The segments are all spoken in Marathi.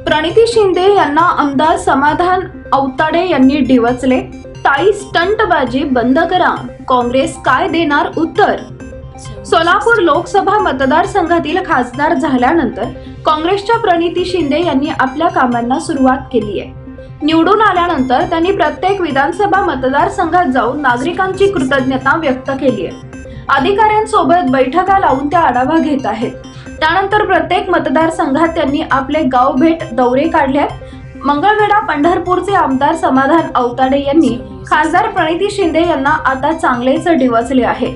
प्रणिती शिंदे यांना आमदार समाधान औताडे यांनी डिवचले। ताई स्टंटबाजी बंद करा, काँग्रेस काय देणार उत्तर। सोलापूर लोकसभा मतदारसंघातील खासदार झाल्यानंतर काँग्रेसच्या प्रणिती शिंदे यांनी आपल्या कामांना सुरुवात केली आहे। निवडून आल्यानंतर त्यांनी प्रत्येक विधानसभा मतदारसंघात जाऊन नागरिकांची कृतज्ञता व्यक्त केली आहे। अधिकाऱ्यांसोबत बैठका लावून त्या आढावा घेत आहेत। त्यानंतर प्रत्येक मतदारसंघात त्यांनी आपले गाव भेट दौरे काढले आहेत। मंगळवेढा पंढरपूरचे आमदार समाधान औताडे यांनी खासदार प्रणिती शिंदे यांना आता चांगलेच डिवचले आहे।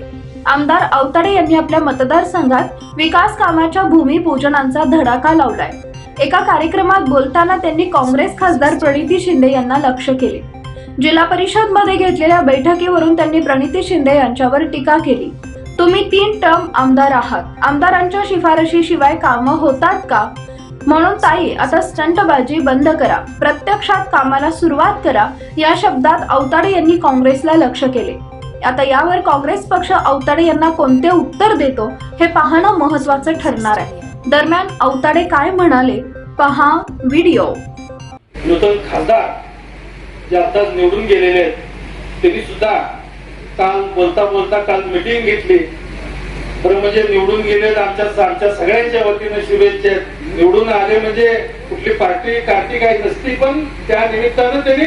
आमदार औताडे यांनी आपल्या मतदारसंघात विकास कामाच्या भूमिपूजनाचा धडाका लावलाय। एका कार्यक्रमात बोलताना त्यांनी काँग्रेस खासदार प्रणिती शिंदे यांना लक्ष्य केले। जिल्हा परिषद मध्ये घेतलेल्या बैठकीवरून त्यांनी प्रणिती शिंदे यांच्यावर टीका केली। तुम्ही 3 टर्म आमदार आहात, आमदारांच्या शिफारशीशिवाय कामं होतात का? म्हणून ताई आता स्टंटबाजी बंद करा, प्रत्यक्षात कामाला सुरुवात करा, या शब्दात औताडे यांनी काँग्रेसला लक्ष्य केले। आता यावर काँग्रेस पक्ष औताडे यांना कोणते उत्तर देतो हे पाहणं महत्त्वाचं ठरणार आहे। दरम्यान औताडे काय म्हणाले पहा व्हिडिओ। नूतन खासदार जे आताच निवडून गेलेले आहेत त्यांनी सुद्धा काल बोलता काल मीटिंग घेतली। बरं, म्हणजे निवडून गेले आमच्या सगळ्यांच्या वतीनं शुभेच्छा। निवडून आले म्हणजे कुठली पार्टी काही नसती, पण त्या निमित्तानं त्यांनी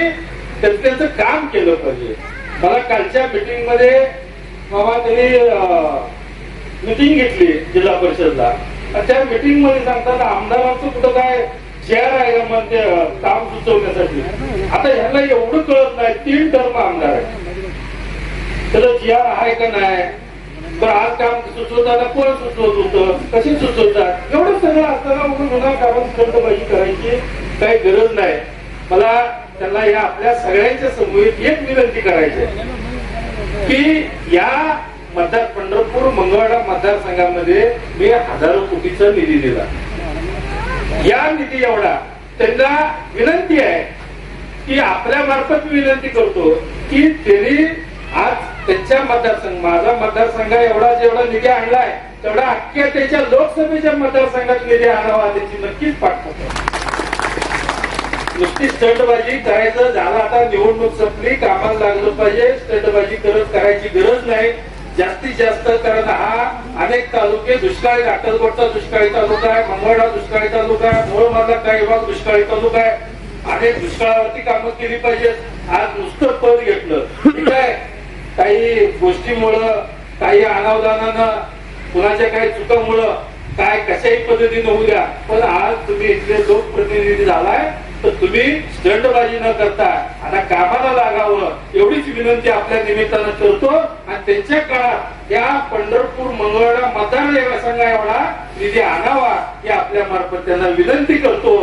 त्यांचं काम केलं पाहिजे। मला कालच्या मीटिंग मध्ये बाबा त्यांनी मीटिंग घेतली जिल्हा परिषदला, त्या मीटिंग मध्ये सांगतात आमदारांचं कुठं काय चेअर आहे का म्हणजे काम सुचवण्यासाठी। आता ह्याला एवढं कळत नाही, 3 टर्म आमदार आहे, त्याला चेअर आहे का नाही। बरं, आज काम सुचवताना कोण सुचवत होतं, कसे सुचवतात, एवढं सगळं असताना उन्हा कामात स्टंटबाजी करायची काही गरज नाही। मला त्यांना या आपल्या सगळ्यांच्या समोर एक विनंती करायची की या पंढरपूर मंगळवेढा मतदारसंघामध्ये मी हजारो कोटीचा निधी दिला। या निधी एवढा त्यांना विनंती आहे की आपल्या मार्फत विनंती करतो की त्यांनी आज त्यांच्या मतदारसंघ, माझा मतदारसंघ एवढा जेवढा निधी आणलाय तेवढा अख्ख्या त्याच्या लोकसभेच्या मतदारसंघात निधी आणावा, त्याची नक्कीच पाठवतो। नुसती स्टंटबाजी करायचं झालं, आता निवडणूक संपली, कामाला लागलं पाहिजे। स्टंटबाजी करायची गरज नाही जास्तीत जास्त, कारण हा अनेक तालुके दुष्काळी, अक्कलकोटचा दुष्काळी तालुका आहे, मंगळवेढा दुष्काळी तालुका आहे, मोहोळमधला काही भाग दुष्काळी तालुका आहे। अनेक दुष्काळावरती कामं केली पाहिजेत। आज नुसतं पद घेतलं ठीक आहे, काही गोष्टीमुळं, काही अनावधानानं, कुणाच्या काही चुकामुळं, काय कशाही पद्धतीने होऊ द्या, पण आज तुम्ही इथले लोकप्रतिनिधी झालाय तर तुम्ही स्टंटबाजी न करता आता कामाला लागावं, एवढीच विनंती आपल्या निमित्तानं करतो। आणि त्यांच्या काळात या पंढरपूर मंगळवेढा मतदारसंघ एवढा निधी आणावा ही आपल्या मार्फत त्यांना विनंती करतो।